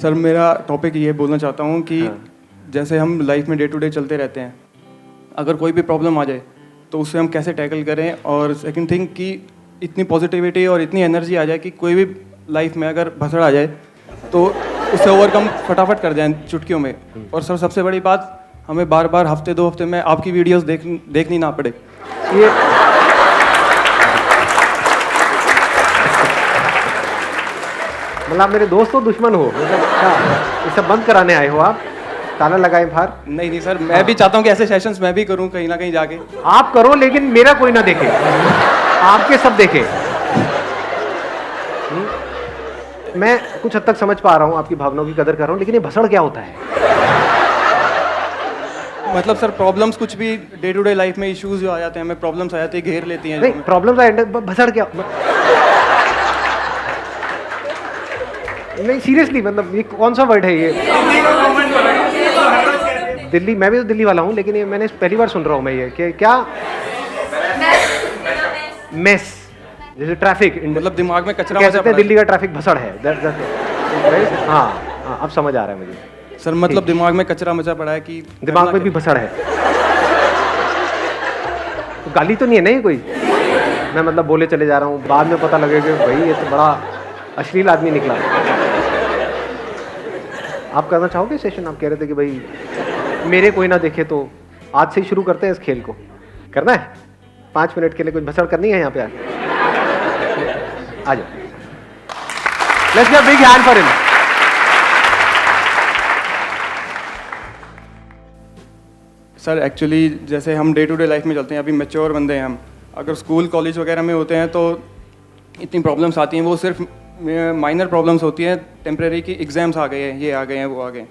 Sir मेरा topic ये बोलना चाहता हूँ कि जैसे हम लाइफ में डे टू डे चलते रहते हैं, अगर कोई भी प्रॉब्लम आ जाए तो उससे हम कैसे टैकल करें, और सेकंड थिंग कि इतनी पॉजिटिविटी और इतनी एनर्जी आ जाए कि कोई भी लाइफ में अगर भसड़ आ जाए तो उससे ओवरकम फटाफट कर जाएं चुटकियों में। और सर सबसे बड़ी बात, हमें बार बार हफ्ते 2 हफ्ते में आपकी वीडियोस देखनी ना पड़े। ये मतलब आप मेरे दोस्त हो दुश्मन हो? मतलब क्या ये सब बंद कराने आए हो आप? ताला लगाए बाहर? नहीं सर, मैं भी चाहता हूँ कि ऐसे सेशंस मैं भी करूँ कहीं ना कहीं जाके। आप करो लेकिन मेरा कोई ना देखे, आपके सब देखे। मैं कुछ हद तक समझ पा रहा हूँ, आपकी भावनाओं की कदर कर रहा हूँ, लेकिन ये भसड़ क्या होता है? मतलब सर प्रॉब्लम्स कुछ भी डे टू डे लाइफ में इश्यूज जो आ जाते हैं, हमें प्रॉब्लम्स आ जाती है, घेर लेती हैं। नहीं प्रॉब्लम्स भसड़ क्या? नहीं सीरियसली, मतलब ये कौन सा वर्ड है ये? दिल्ली, मैं भी तो दिल्ली वाला हूँ, लेकिन ये मैंने पहली बार सुन रहा हूँ मैं ये कि क्या मेस, जैसे ट्रैफिक, मतलब दिमाग में कचरा कह सकते हैं दिल्ली का ट्रैफिक भसड़ है। हाँ अब समझ आ रहा है मुझे सर। मतलब दिमाग में कचरा मचा पड़ा है कि दिमाग में भी भसड़ है। तो गाली तो नहीं है ना ये कोई? मैं मतलब बोले चले जा रहा हूँ, बाद में पता लगेगा कि भाई ये तो बड़ा अश्लील आदमी निकला। आप करना चाहोगे सेशन? आप कह रहे थे कि भाई मेरे कोई ना देखे, तो आज से ही शुरू करते हैं इस खेल को। करना है 5 मिनट के लिए, कुछ भसड़ करनी है यहाँ पे? आ जाओ, let's give a big hand for him. Sir actually जैसे हम डे टू डे लाइफ में चलते हैं, अभी मैच्योर बंदे हैं हम, अगर स्कूल कॉलेज वगैरह में होते हैं तो इतनी प्रॉब्लम्स आती हैं, वो सिर्फ माइनर प्रॉब्लम्स होती हैं, टेम्परेरी की एग्जाम्स आ गए हैं, ये आ गए हैं, वो आ गए हैं,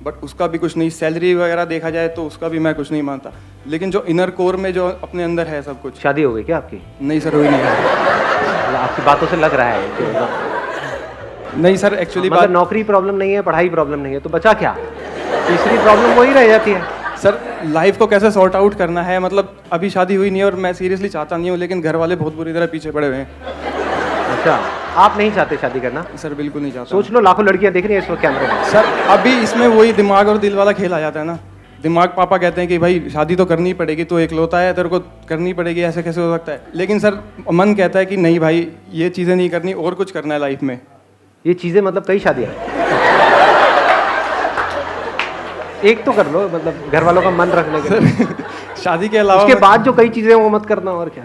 बट उसका भी कुछ नहीं। सैलरी वगैरह देखा जाए तो उसका भी मैं कुछ नहीं मानता, लेकिन जो इनर कोर में जो अपने अंदर है सब कुछ। शादी हो गई क्या आपकी? नहीं सर, हुई नहीं है। आपकी बातों से लग रहा है कि नहीं सर, एक्चुअली मतलब नौकरी प्रॉब्लम नहीं है, पढ़ाई प्रॉब्लम नहीं है, तो बचा क्या? तीसरी प्रॉब्लम वही रह जाती है। सर लाइफ को कैसे सॉर्ट आउट करना है, मतलब अभी शादी हुई नहीं है और मैं सीरियसली चाहता नहीं हूँ, लेकिन घर वाले बहुत बुरी तरह पीछे पड़े हुए हैं। अच्छा, आप नहीं चाहते शादी करना? सर बिल्कुल नहीं चाहता। सोच लो, लाखों लड़कियां देख रही हैं इस वक्त कैमरे में। सर अभी इसमें वही दिमाग और दिल वाला खेल आ जाता है ना। दिमाग पापा कहते हैं कि भाई शादी तो करनी पड़ेगी, तो इकलौता है, तेरे को करनी पड़ेगी, ऐसे कैसे हो सकता है, लेकिन सर मन कहता है कि नहीं भाई ये चीज़ें नहीं करनी, और कुछ करना है लाइफ में। ये चीज़ें मतलब कई शादियाँ, एक तो कर लो, मतलब घर वालों का मन रखने के लिए। शादी के अलावा उसके बाद जो कई चीज़ें वो मत करना, और क्या।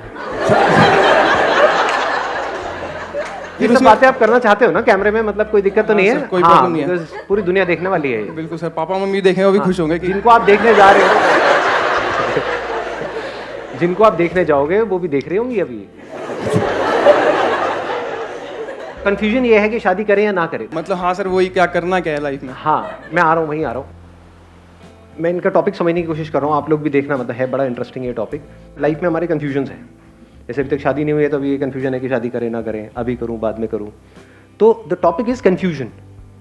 ये सब बातें आप करना चाहते हो ना कैमरे में, मतलब कोई दिक्कत तो नहीं है? कोई प्रॉब्लम नहीं है, पूरी दुनिया देखने वाली है। बिल्कुल सर, पापा मम्मी देखें वो भी खुश होंगे कि जिनको आप देखने जा रहे हो, जिनको आप देखने जाओगे वो भी देख रहे होंगे अभी। कंफ्यूजन ये है कि शादी करें या ना करें। मतलब हाँ सर, वही क्या करना क्या है लाइफ में। हाँ मैं आ रहा हूँ, वहीं आ रहा हूँ। मैं इनका टॉपिक समझने की कोशिश कर रहा हूँ, आप लोग भी देखना, मतलब है बड़ा इंटरेस्टिंग ये टॉपिक। लाइफ में हमारे कन्फ्यूजन्स हैं, जैसे अभी तक शादी नहीं हुई है तो अभी ये कन्फ्यूजन है कि शादी करें ना करें, अभी करूँ बाद में करूँ। तो द टॉपिक इज कन्फ्यूजन।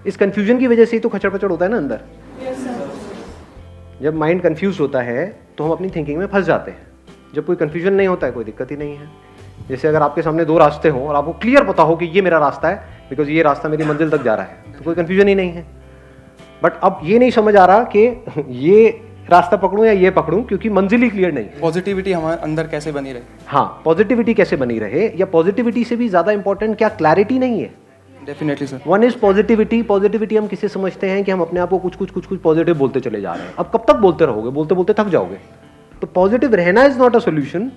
इस कन्फ्यूजन की वजह से ही तो खचड़ पचड़ होता है ना अंदर। जब माइंड कन्फ्यूज होता है तो हम अपनी थिंकिंग में फंस जाते हैं। जब कोई कन्फ्यूजन नहीं होता है कोई दिक्कत ही नहीं है। जैसे अगर आपके सामने 2 रास्ते हों और आपको क्लियर पता हो कि ये मेरा रास्ता है, बिकॉज ये रास्ता मेरी मंजिल तक जा रहा है, तो कोई कन्फ्यूजन ही नहीं है। बट अब ये नहीं समझ आ रहा कि ये रास्ता पकड़ूं या ये पकड़ूं, क्योंकि मंजिल ही क्लियर नहीं। पॉजिटिविटी हमारे अंदर कैसे बनी रहे? हाँ, पॉजिटिविटी कैसे बनी रहे, या पॉजिटिविटी से भी ज्यादा इंपॉर्टेंट क्या क्लैरिटी नहीं है? Definitely sir. One is positivity. Positivity हम किसे समझते हैं कि हम अपने आप को कुछ पॉजिटिव बोलते चले जा रहे हैं। अब कब तक बोलते रहोगे? बोलते बोलते थक जाओगे। तो पॉजिटिव रहना is not a solution,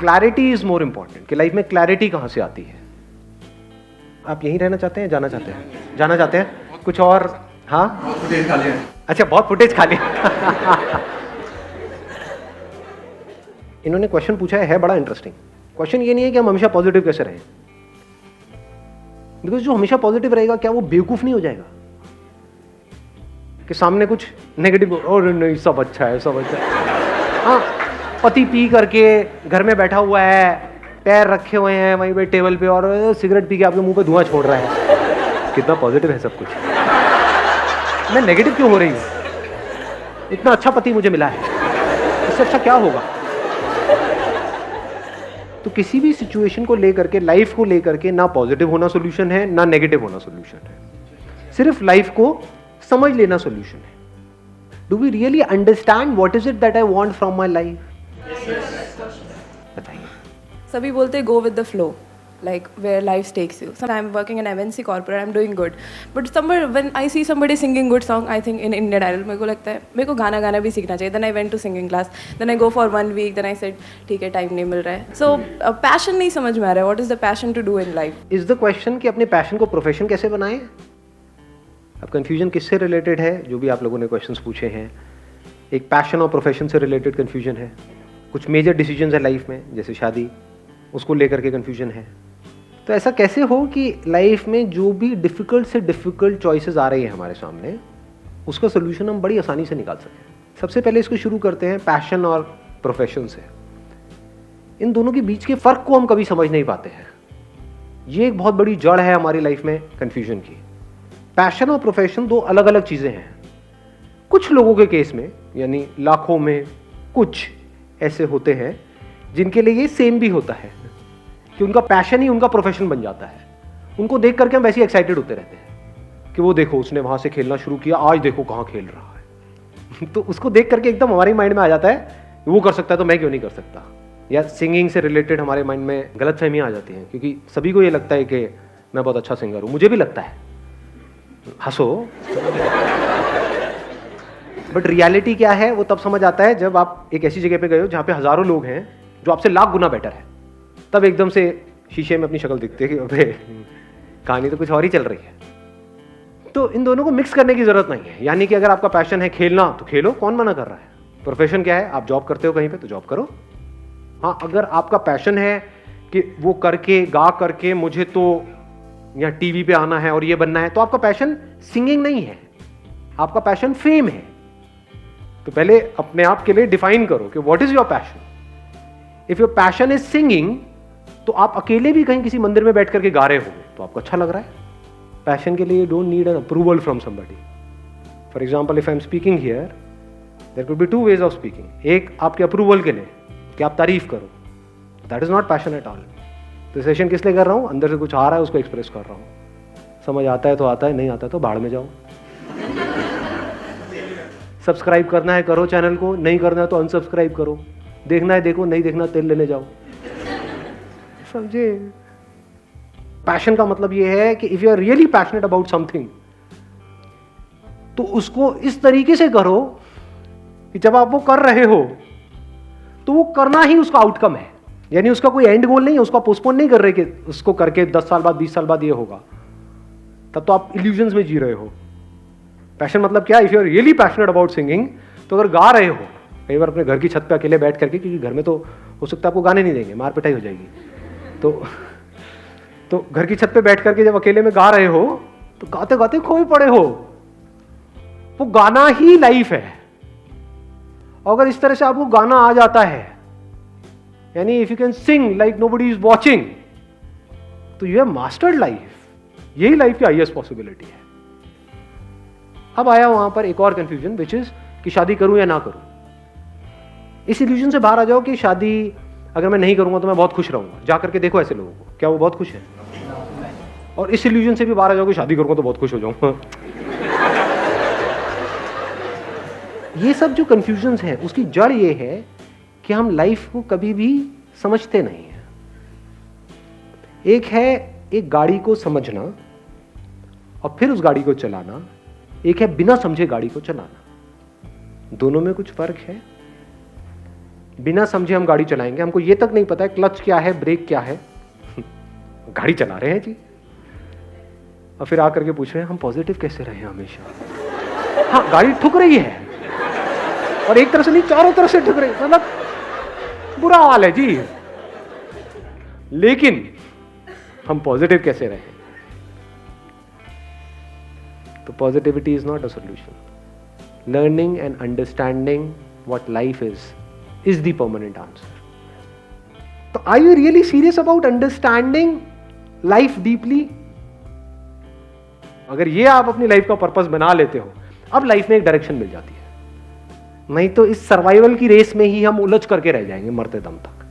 clarity is more important. कि लाइफ में क्लैरिटी कहां से आती है? आप यहीं रहना चाहते हैं, जाना चाहते हैं? जाना चाहते हैं कुछ और? हाँ, फुटेज खा लिया। अच्छा, बहुत फुटेज खा लिया। इन्होंने क्वेश्चन पूछा है बड़ा इंटरेस्टिंग। क्वेश्चन ये नहीं है कि हम हमेशा पॉजिटिव कैसे रहें, बिकॉज जो हमेशा पॉजिटिव रहेगा क्या वो बेवकूफ नहीं हो जाएगा कि सामने कुछ नेगेटिव, और नहीं सब अच्छा है, सब अच्छा है। हाँ, पति पी करके घर में बैठा हुआ है, पैर रखे हुए हैं वहीं पे टेबल पे, और सिगरेट पी के आपके मुंह पे धुआं छोड़ रहा है। कितना पॉजिटिव है सब कुछ। मैं नेगेटिव क्यों हो रही हूँ? इतना अच्छा पति मुझे मिला है, इससे अच्छा क्या होगा? तो किसी भी सिचुएशन को लेकर के, लाइफ को लेकर के, ना पॉजिटिव होना सोल्यूशन है ना नेगेटिव होना सोल्यूशन है। सिर्फ लाइफ को समझ लेना सोल्यूशन है। Do we really understand what is it that I want from my life? बताइए। सभी बोलते go with the flow, like where life takes you. So I'm working in MNC corporate, I'm doing good. But somewhere when I see somebody singing good song, I think in Indian Idol, मेरे को लगता है मेरे को गाना भी सीखना चाहिए. Then I went to singing class. Then I go for 1 week. Then I said ठीक है टाइम नहीं मिल रहा है. So passion नहीं समझ में आ रहा है. What is the passion to do in life? Is the question कि अपने पैशन को प्रोफेशन कैसे बनाएं? अब कंफ्यूजन किससे रिलेटेड है? जो भी आप लोगों ने क्वेश्चंस पूछे हैं, एक पैशन और प्रोफेशन से रिलेटेड कंफ्यूजन है। कुछ मेजर डिसीजंस है लाइफ में, जैसे शादी, उसको लेकर के कंफ्यूजन है। तो ऐसा कैसे हो कि लाइफ में जो भी डिफ़िकल्ट से डिफ़िकल्ट चॉइसेस आ रही है हमारे सामने, उसका सोल्यूशन हम बड़ी आसानी से निकाल सकें। सबसे पहले इसको शुरू करते हैं पैशन और प्रोफेशन से। इन दोनों के बीच के फ़र्क को हम कभी समझ नहीं पाते हैं। ये एक बहुत बड़ी जड़ है हमारी लाइफ में कन्फ्यूजन की। पैशन और प्रोफेशन दो अलग अलग चीज़ें हैं। कुछ लोगों के केस में, यानी लाखों में कुछ ऐसे होते हैं जिनके लिए ये सेम भी होता है कि उनका पैशन ही उनका प्रोफेशन बन जाता है। उनको देख करके हम वैसे ही एक्साइटेड होते रहते हैं कि वो देखो उसने वहाँ से खेलना शुरू किया, आज देखो कहाँ खेल रहा है। तो उसको देख करके एकदम हमारे माइंड में आ जाता है वो कर सकता है तो मैं क्यों नहीं कर सकता। या सिंगिंग से रिलेटेड हमारे माइंड में गलतफहमियाँ आ जाती हैं, क्योंकि सभी को ये लगता है कि मैं बहुत अच्छा सिंगर हूँ। मुझे भी लगता है, हंसो। बट रियलिटी क्या है वो तब समझ आता है जब आप एक ऐसी जगह पे गए हो जहाँ पे हजारों लोग हैं जो आपसे लाख गुना बेटर है। तब एकदम से शीशे में अपनी शक्ल दिखती है कि अबे कहानी तो कुछ और ही चल रही है। तो इन दोनों को मिक्स करने की जरूरत नहीं है। यानी कि अगर आपका पैशन है खेलना तो खेलो, कौन मना कर रहा है। प्रोफेशन क्या है, आप जॉब करते हो कहीं पे तो जॉब करो। हाँ, अगर आपका पैशन है कि वो करके गा करके मुझे तो या टीवी पे आना है और ये बनना है, तो आपका पैशन सिंगिंग नहीं है, आपका पैशन फेम है। तो पहले अपने आप के लिए डिफाइन करो कि what is your passion. If your passion is singing, तो आप अकेले भी कहीं किसी मंदिर में बैठ करके गा रहे होंगे तो आपको अच्छा लग रहा है। पैशन के लिए you don't need an approval from somebody. For example, if I am speaking here, there could be 2 ways of speaking. एक आपके अप्रूवल के लिए कि आप तारीफ करो, that is not passion at all. तो सेशन किस लिए कर रहा हूं? अंदर से कुछ आ रहा है उसको एक्सप्रेस कर रहा हूं। समझ आता है तो आता है, नहीं आता तो भाड़ में जाओ। सब्सक्राइब करना है करो चैनल को, नहीं करना है तो अनसब्सक्राइब करो। देखना है देखो, नहीं देखना तेल लेने जाओ। समझे? पैशन का मतलब यह है कि if you are really passionate about something, तो उसको इस तरीके से करो कि जब आप वो कर रहे हो तो वो करना ही उसका आउटकम है। यानी उसका कोई एंड गोल नहीं है, उसको पोस्टपोन नहीं कर रहे कि उसको करके 10 साल बाद 20 साल बाद ये होगा। तब तो आप इल्यूजन्स में जी रहे हो। पैशन मतलब क्या? If you are really passionate about singing, तो अगर गा रहे हो, कई बार अपने घर की छत पे अकेले बैठ करके, क्योंकि घर में तो हो सकता है आपको गाने नहीं देंगे, मार पिटाई हो जाएगी, तो घर की छत पे बैठ करके जब अकेले में गा रहे हो तो गाते गाते खोए पड़े हो। वो गाना ही लाइफ है। अगर इस तरह से आपको गाना आ जाता है, यानी if you can sing like nobody is watching, तो यू हैव मास्टर्ड लाइफ। यही लाइफ की हाईएस्ट पॉसिबिलिटी है। अब आया वहां पर एक और कंफ्यूजन, विच इज कि शादी करूं या ना करूं। इस इल्यूजन से बाहर आ जाओ कि शादी अगर मैं नहीं करूंगा तो मैं बहुत खुश रहूंगा। जा करके देखो ऐसे लोगों को, क्या वो बहुत खुश है? और इस इल्यूजन से भी बाहर आ जाओ कि शादी करूंगा तो बहुत खुश हो जाऊंगा। ये सब जो कंफ्यूजन्स है उसकी जड़ ये है कि हम लाइफ को कभी भी समझते नहीं हैं। एक है एक गाड़ी को समझना और फिर उस गाड़ी को चलाना, एक है बिना समझे गाड़ी को चलाना। दोनों में कुछ फर्क है। बिना समझे हम गाड़ी चलाएंगे, हमको ये तक नहीं पता है क्लच क्या है, ब्रेक क्या है, गाड़ी चला रहे हैं जी, और फिर आकर के पूछ रहे हैं हम पॉजिटिव कैसे रहे हमेशा। हाँ, गाड़ी ठुक रही है और एक तरफ से नहीं, चारों तरफ से ठुक रही, मतलब बुरा हाल है जी, लेकिन हम पॉजिटिव कैसे रहे? तो positivity is not a solution. Learning and understanding what life is the permanent answer. तो are you really serious about understanding life deeply? अगर ये आप अपनी लाइफ का पर्पस बना लेते हो, अब लाइफ में एक डायरेक्शन मिल जाती है। नहीं तो इस सर्वाइवल की रेस में ही हम उलझ करके रह जाएंगे मरते दम तक।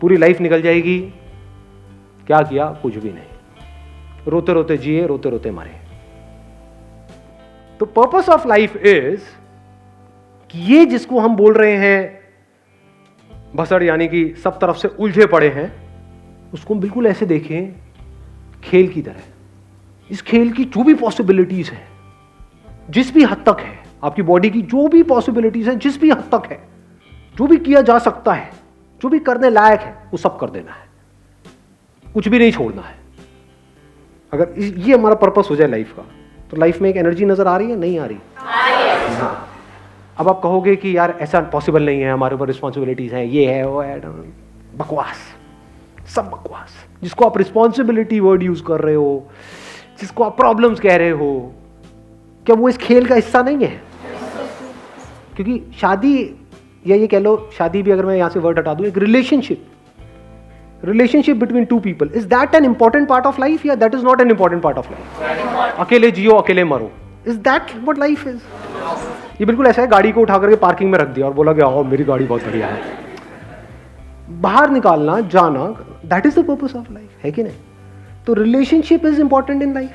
पूरी लाइफ निकल जाएगी, क्या किया? कुछ भी नहीं। रोते रोते जिए, रोते रोते मरे। तो पर्पस ऑफ लाइफ इज कि ये जिसको हम बोल रहे हैं भसड़, यानी कि सब तरफ से उलझे पड़े हैं, उसको बिल्कुल ऐसे देखें खेल की तरह। इस खेल की जो भी पॉसिबिलिटीज है, जिस भी हद तक है, आपकी बॉडी की जो भी पॉसिबिलिटीज है, जिस भी हद तक है, जो भी किया जा सकता है, जो भी करने लायक है, वो सब कर देना है, कुछ भी नहीं छोड़ना है। अगर ये हमारा पर्पस हो जाए लाइफ का, तो लाइफ में एक एनर्जी नजर आ रही है, नहीं आ रही? हाँ। अब आप कहोगे कि यार ऐसा पॉसिबल नहीं है, हमारे ऊपर रिस्पॉन्सिबिलिटीज हैं, ये है वो है, बकवास, सब बकवास। जिसको आप रिस्पॉन्सिबिलिटी वर्ड यूज कर रहे हो, जिसको आप प्रॉब्लम्स कह रहे हो, क्या वो इस खेल का हिस्सा नहीं है? क्योंकि शादी, या ये कह लो शादी भी, अगर मैं यहां से वर्ड हटा दूं, एक relationship between two people, is that an important part of life या that is not an important part of life? अकेले जियो अकेले मरो, is that what life is? ये बिल्कुल ऐसा है, गाड़ी को उठा करके पार्किंग में रख दिया और बोला कि आओ मेरी गाड़ी बहुत बढ़िया है। बाहर निकालना, जाना, that is the purpose of life, है कि नहीं? तो relationship is important in life.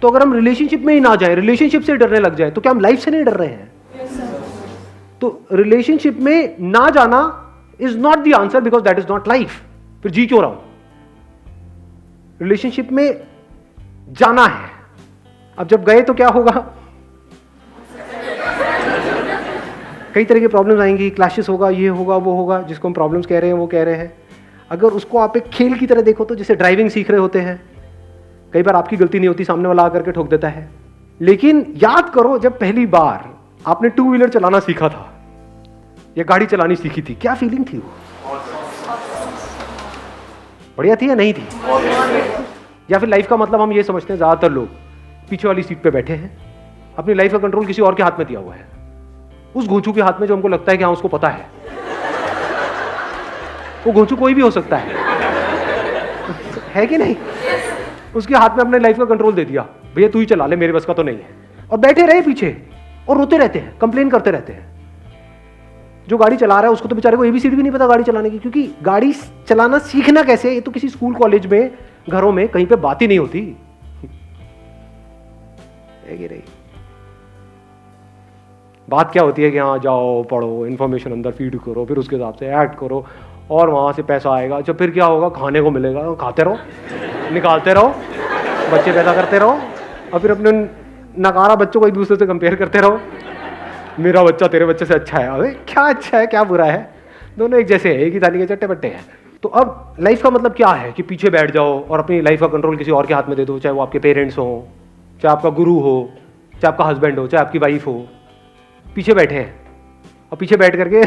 तो अगर हम रिलेशनशिप में ही ना जाए, रिलेशनशिप से डरने लग जाए, तो क्या हम लाइफ से नहीं डर रहे हैं? तो रिलेशनशिप में ना जाना is not the answer, because that is not life. फिर जी क्यों रहा हूं? रिलेशनशिप में जाना है। अब जब गए तो क्या होगा? कई तरह की प्रॉब्लम्स आएंगी, क्लैशेस होगा, ये होगा, वो होगा, जिसको हम प्रॉब्लम्स कह रहे हैं, वो कह रहे हैं। अगर उसको आप एक खेल की तरह देखो, तो जैसे ड्राइविंग सीख रहे होते हैं, कई बार आपकी गलती नहीं होती, सामने वाला आकर के ठोक देता है। लेकिन याद करो, जब पहली बार आपने टू व्हीलर चलाना सीखा था या गाड़ी चलानी सीखी थी, क्या फीलिंग थी? वो बढ़िया थी या नहीं थी? या फिर लाइफ का मतलब हम ये समझते हैं, ज्यादातर लोग पीछे वाली सीट पे बैठे हैं, अपनी लाइफ का कंट्रोल किसी और के हाथ में दिया हुआ है, उस घोंचू के हाथ में जो हमको लगता है कि हाँ उसको पता है। वो घोंचू कोई भी हो सकता है कि नहीं? उसके हाथ में अपने लाइफ का कंट्रोल दे दिया, भैया तू ही चला ले, मेरे बस का तो नहीं है, और बैठे रहे पीछे और रोते रहते हैं, कंप्लेन करते रहते हैं। जो गाड़ी चला रहा है उसको तो बेचारे को एबीसीडी भी नहीं पता गाड़ी चलाने की, क्योंकि गाड़ी चलाना सीखना कैसे, ये तो किसी स्कूल कॉलेज में, घरों में कहीं पे बात ही नहीं होती है कि नहीं? बात क्या होती है कि हाँ जाओ पढ़ो, इन्फॉर्मेशन अंदर फीड करो, फिर उसके हिसाब से एक्ट करो, और वहाँ से पैसा आएगा। जब फिर क्या होगा, खाने को मिलेगा, खाते रहो, निकालते रहो, बच्चे पैदा करते रहो, और फिर अपने नकारा बच्चों को एक दूसरे से कंपेयर करते रहो, मेरा बच्चा तेरे बच्चे से अच्छा है। अरे क्या अच्छा है, क्या बुरा है, दोनों एक जैसे हैं, एक ही थाली के चट्टे बट्टे हैं। तो अब लाइफ का मतलब क्या है कि पीछे बैठ जाओ और अपनी लाइफ का कंट्रोल किसी और के हाथ में दे दो, चाहे वो आपके पेरेंट्स हो, चाहे आपका गुरु हो, चाहे आपका हस्बैंड हो, चाहे आपकी वाइफ हो। पीछे बैठे हैं और पीछे बैठ करके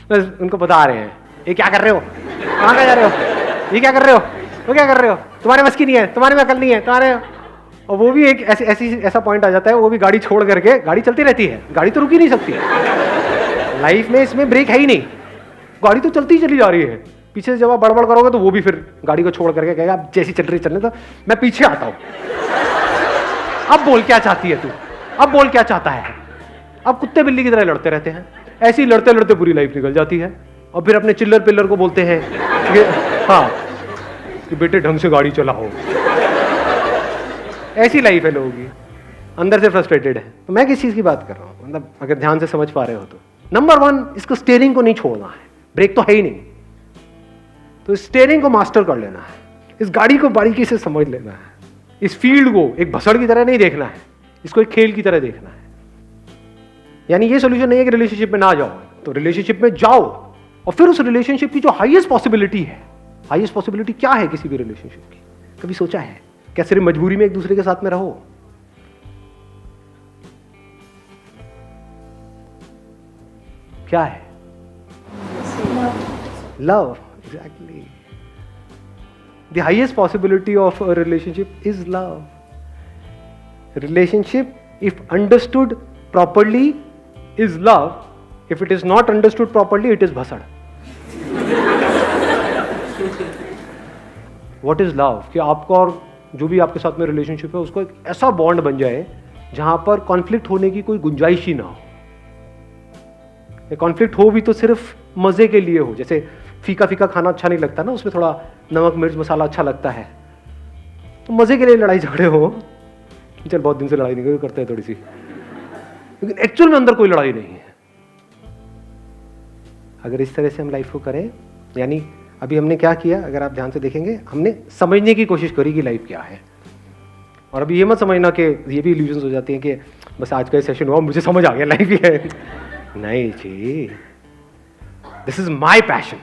बस उनको बता रहे हैं, ये क्या कर रहे हो, कहाँ जा रहे हो, ये क्या कर रहे हो, वो क्या कर रहे हो, तुम्हारे बस की नहीं है, तुम्हारे में अकल नहीं है तुम्हारे। और वो भी एक ऐसा पॉइंट आ जाता है, वो भी गाड़ी छोड़ करके, गाड़ी चलती रहती है, गाड़ी तो रुक ही नहीं सकती लाइफ में, इसमें ब्रेक है ही नहीं, गाड़ी तो चलती ही चली जा रही है। पीछे से जब आप बड़बड़ करोगे तो वो भी फिर गाड़ी को छोड़ करके कहेगा अब जैसी चल रही चलने तो मैं पीछे आता हूँ, अब बोल क्या चाहती है तू, अब बोल क्या चाहता है। अब कुत्ते बिल्ली की तरह लड़ते रहते हैं, ऐसी लड़ते लड़ते पूरी लाइफ निकल जाती है। और फिर अपने चिल्लर पिल्लर को बोलते हैं कि हाँ कि बेटे ढंग से गाड़ी चलाओ। ऐसी लाइफ है लोगों की, अंदर से फ्रस्ट्रेटेड है। तो मैं किस चीज़ की बात कर रहा हूँ, मतलब अगर ध्यान से समझ पा रहे हो तो, नंबर 1, इसको स्टीयरिंग को नहीं छोड़ना है, ब्रेक तो है ही नहीं, तो स्टीयरिंग को मास्टर कर लेना है, इस गाड़ी को बारीकी से समझ लेना है, इस फील्ड को एक भसड़ की तरह नहीं देखना है, इसको एक खेल की तरह देखना है। यानी ये सोल्यूशन नहीं है कि रिलेशनशिप में ना जाओ, तो रिलेशनशिप में जाओ, और फिर उस रिलेशनशिप की जो हाईएस्ट पॉसिबिलिटी है, हाईएस्ट पॉसिबिलिटी क्या है किसी भी रिलेशनशिप की, कभी सोचा है? क्या सिर्फ मजबूरी में एक दूसरे के साथ में रहो? क्या है? Love, exactly. The highest possibility of a relationship is love. Relationship if understood properly is love, if it is not understood properly it is bhasad. What is love? कि आपका और जो भी आपके साथ में रिलेशनशिप है उसको एक ऐसा बॉन्ड बन जाए जहां पर कॉन्फ्लिक्ट होने की कोई गुंजाइश ही ना हो। कॉन्फ्लिक्ट हो भी तो सिर्फ मजे के लिए हो, जैसे फीका फीका खाना अच्छा नहीं लगता ना, उसमें थोड़ा नमक मिर्च मसाला अच्छा लगता है, तो मजे के लिए लड़ाई झगड़े हो, चल बहुत दिन से लड़ाई नहीं करते हैं थोड़ी सी, लेकिन एक्चुअल में अंदर कोई लड़ाई नहीं है। अगर इस तरह से हम लाइफ को करें, यानी अभी हमने क्या किया, अगर आप ध्यान से देखेंगे, हमने समझने की कोशिश करी कि लाइफ क्या है। और अभी ये मत समझना कि ये भी इल्यूजन्स हो जाती हैं कि बस आज का सेशन हुआ मुझे समझ आ गया लाइफ ही है। नहीं जी, this is my passion,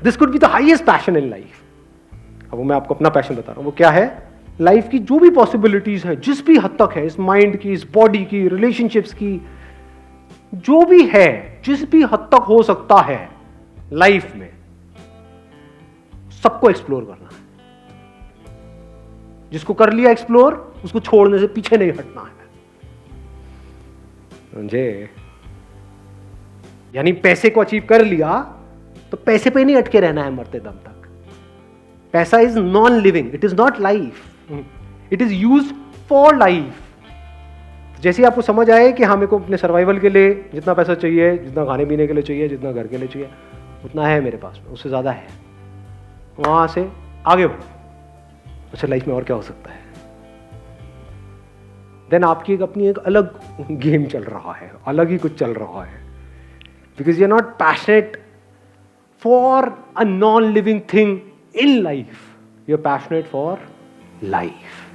this could be the highest passion in life. अब मैं आपको अपना पैशन बता रहा हूँ, वो क्या है? लाइफ की जो भी पॉसिबिलिटीज है, जिस भी हद तक है, इस माइंड की, इस बॉडी की, रिलेशनशिप्स की, जो भी है, जिस भी हद तक हो सकता है लाइफ में, सबको एक्सप्लोर करना है। जिसको कर लिया एक्सप्लोर, उसको छोड़ने से पीछे नहीं हटना है, समझे? यानी पैसे को अचीव कर लिया तो पैसे पे नहीं अटके रहना है मरते दम तक। पैसा is non living, it is not life, it is used for life. जैसे आपको समझ आए कि हाँ, मेरे को अपने सर्वाइवल के लिए जितना पैसा चाहिए, जितना खाने पीने के लिए चाहिए, जितना घर के लिए चाहिए, उतना है मेरे पास में, उससे ज्यादा है, वहां से आगे बढ़ो। अच्छा, लाइफ में और क्या हो सकता है? देन आपकी अपनी एक अलग गेम चल रहा है, अलग ही कुछ चल रहा है, because you are not passionate for a non living thing in life, you are passionate for life.